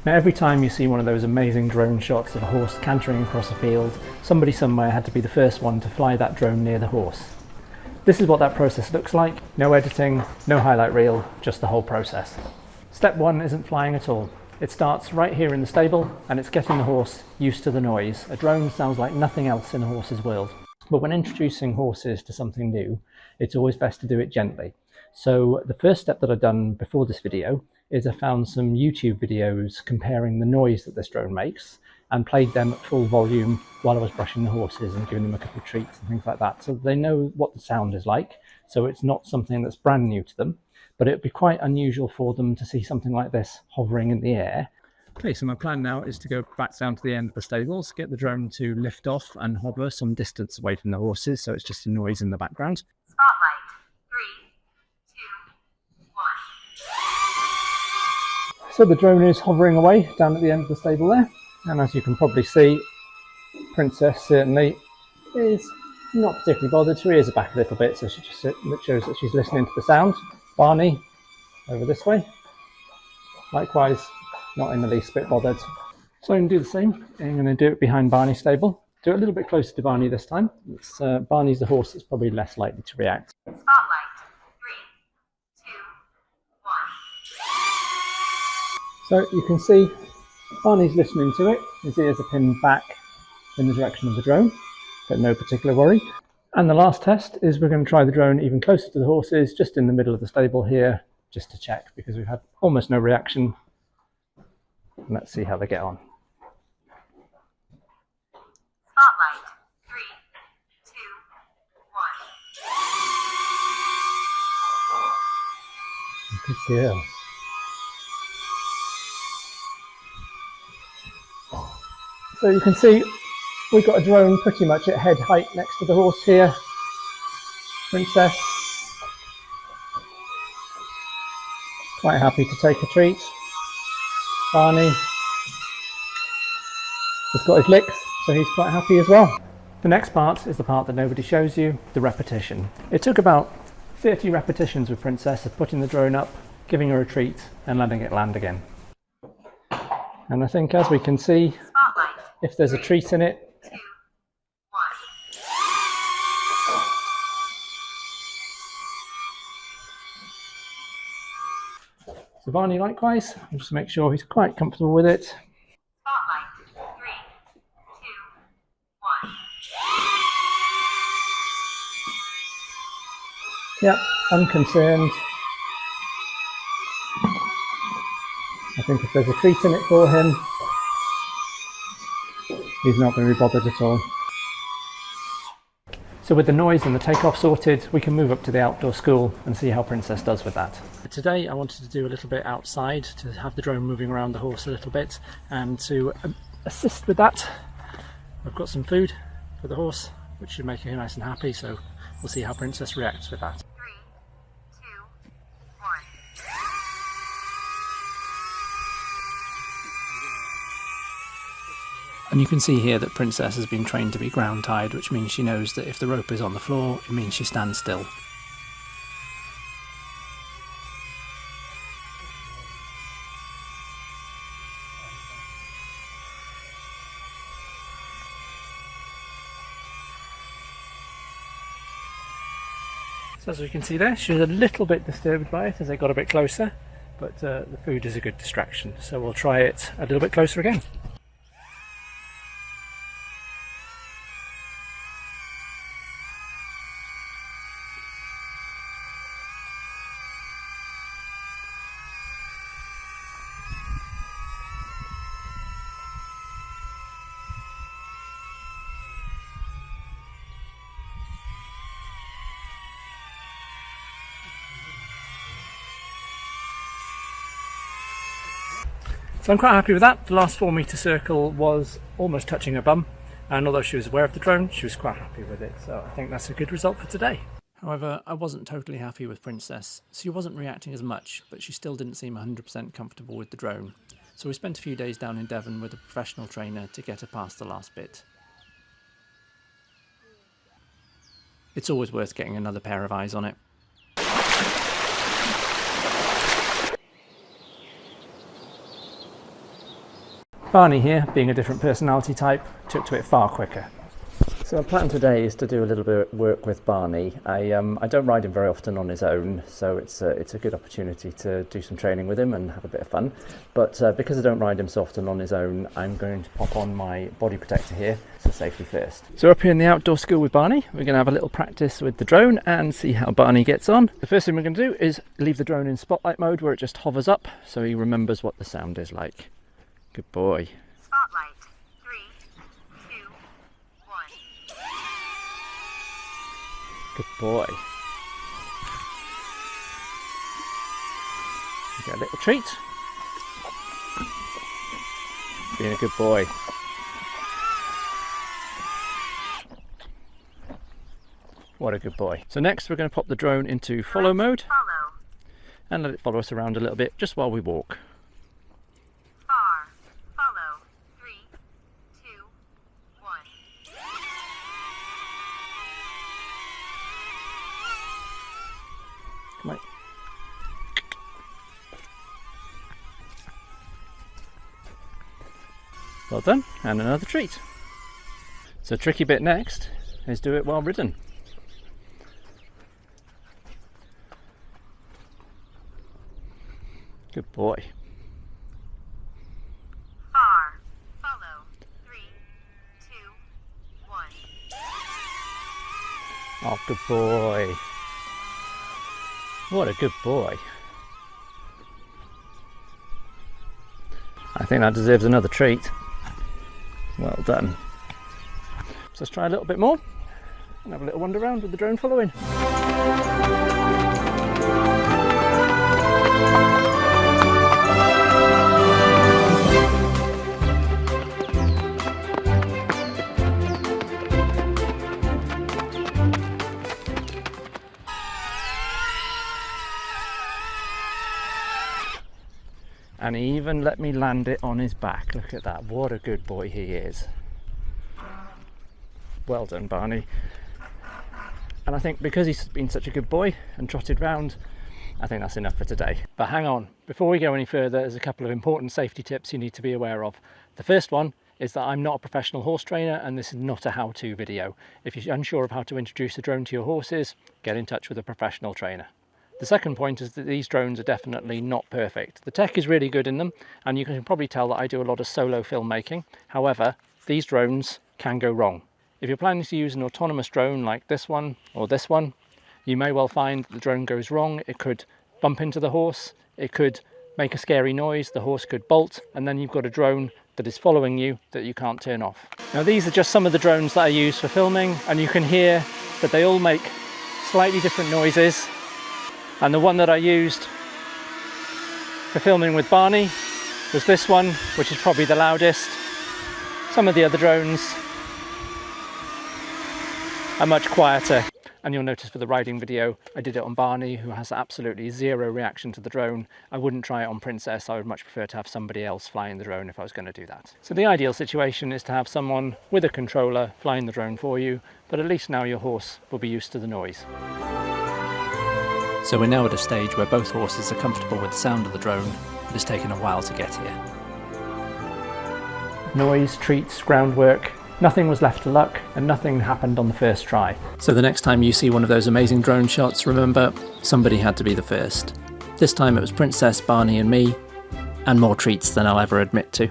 Now every time you see one of those amazing drone shots of a horse cantering across a field, somebody somewhere had to be the first one to fly that drone near the horse. This is what that process looks like. No editing, no highlight reel, just the whole process. Step one isn't flying at all. It starts right here in the stable and it's getting the horse used to the noise. A drone sounds like nothing else in a horse's world. But when introducing horses to something new, it's always best to do it gently. So the first step that I've done before this video is I found some YouTube videos comparing the noise that this drone makes and played them at full volume while I was brushing the horses and giving them a couple of treats and things like that. So they know what the sound is like. So it's not something that's brand new to them, but it'd be quite unusual for them to see something like this hovering in the air. Okay, so my plan now is to go back down to the end of the stables, get the drone to lift off and hover some distance away from the horses, so it's just a noise in the background. Spotlight. 3, 2, 1. So the drone is hovering away down at the end of the stable there, and as you can probably see, Princess certainly is not particularly bothered. Her ears are back a little bit, so she just shows that she's listening to the sound. Barney, over this way, likewise not in the least bit bothered. So I'm going to do the same. I'm going to do it behind Barney's stable. Do it a little bit closer to Barney this time. Barney's the horse that's probably less likely to react. Spotlight. 3, 2, 1. So you can see Barney's listening to it. His ears are pinned back in the direction of the drone, but no particular worry. And the last test is we're going to try the drone even closer to the horses, just in the middle of the stable here, just to check, because we've had almost no reaction. Let's see how they get on. Spotlight. 3, 2, 1. Good girl. So you can see we've got a drone pretty much at head height next to the horse here. Princess, quite happy to take a treat. Barney has got his licks, so he's quite happy as well. The next part is the part that nobody shows you, the repetition. It took about 30 repetitions with Princess of putting the drone up, giving her a treat and letting it land again. And I think, as we can see, Spotlight. if there's a treat in it, 2, 1. so Barney likewise, I'll just make sure he's quite comfortable with it. Spotlight. 3, 2, 1. Yep, unconcerned. I think if there's a treat in it for him, he's not going to be bothered at all. So with the noise and the takeoff sorted, we can move up to the outdoor school and see how Princess does with that. Today I wanted to do a little bit outside to have the drone moving around the horse a little bit, and to assist with that I've got some food for the horse, which should make her nice and happy, so we'll see how Princess reacts with that. 3, 2, 1. And you can see here that Princess has been trained to be ground tied, which means she knows that if the rope is on the floor, it means she stands still. So as we can see there, she was a little bit disturbed by it as I got a bit closer, but the food is a good distraction, so we'll try it a little bit closer again. So I'm quite happy with that. The last 4 metre circle was almost touching her bum, and although she was aware of the drone, she was quite happy with it, so I think that's a good result for today. However, I wasn't totally happy with Princess. She wasn't reacting as much, but she still didn't seem 100% comfortable with the drone. So we spent a few days down in Devon with a professional trainer to get her past the last bit. It's always worth getting another pair of eyes on it. Barney here, being a different personality type, took to it far quicker. So our plan today is to do a little bit of work with Barney. I don't ride him very often on his own, so it's a good opportunity to do some training with him and have a bit of fun. But because I don't ride him so often on his own, I'm going to pop on my body protector here, so safety first. So up here in the outdoor school with Barney, we're going to have a little practice with the drone and see how Barney gets on. The first thing we're going to do is leave the drone in spotlight mode where it just hovers up, so he remembers what the sound is like. Good boy. Spotlight. 3, 2, 1. Good boy. You get a little treat. Being a good boy. What a good boy. So next we're going to pop the drone into follow mode Follow. and let it follow us around a little bit just while we walk. Far. Follow. 3, 2, 1. Come on. Well done, and another treat. So tricky bit next is do it while ridden. Good boy. Far. Follow. 3, 2, 1. Oh, good boy. What a good boy. I think that deserves another treat. Well done. So let's try a little bit more and have a little wander around with the drone following. And he even let me land it on his back. Look at that, what a good boy he is. Well done, Barney. And I think because he's been such a good boy and trotted round, I think that's enough for today. But hang on, before we go any further, there's a couple of important safety tips you need to be aware of. The first one is that I'm not a professional horse trainer and this is not a how-to video. If you're unsure of how to introduce a drone to your horses, get in touch with a professional trainer. The second point is that these drones are definitely not perfect. The tech is really good in them, and you can probably tell that I do a lot of solo filmmaking. However, these drones can go wrong. If you're planning to use an autonomous drone like this one or this one, you may well find that the drone goes wrong. It could bump into the horse, it could make a scary noise, the horse could bolt, and then you've got a drone that is following you that you can't turn off. Now these are just some of the drones that I use for filming, and you can hear that they all make slightly different noises. And the one that I used for filming with Barney was this one, which is probably the loudest. Some of the other drones are much quieter. And you'll notice for the riding video, I did it on Barney, who has absolutely zero reaction to the drone. I wouldn't try it on Princess. I would much prefer to have somebody else flying the drone if I was going to do that. So the ideal situation is to have someone with a controller flying the drone for you, but at least now your horse will be used to the noise. So we're now at a stage where both horses are comfortable with the sound of the drone, but it's taken a while to get here. Noise, treats, groundwork, nothing was left to luck, and nothing happened on the first try. So the next time you see one of those amazing drone shots, remember, somebody had to be the first. This time it was Princess, Barney and me, and more treats than I'll ever admit to.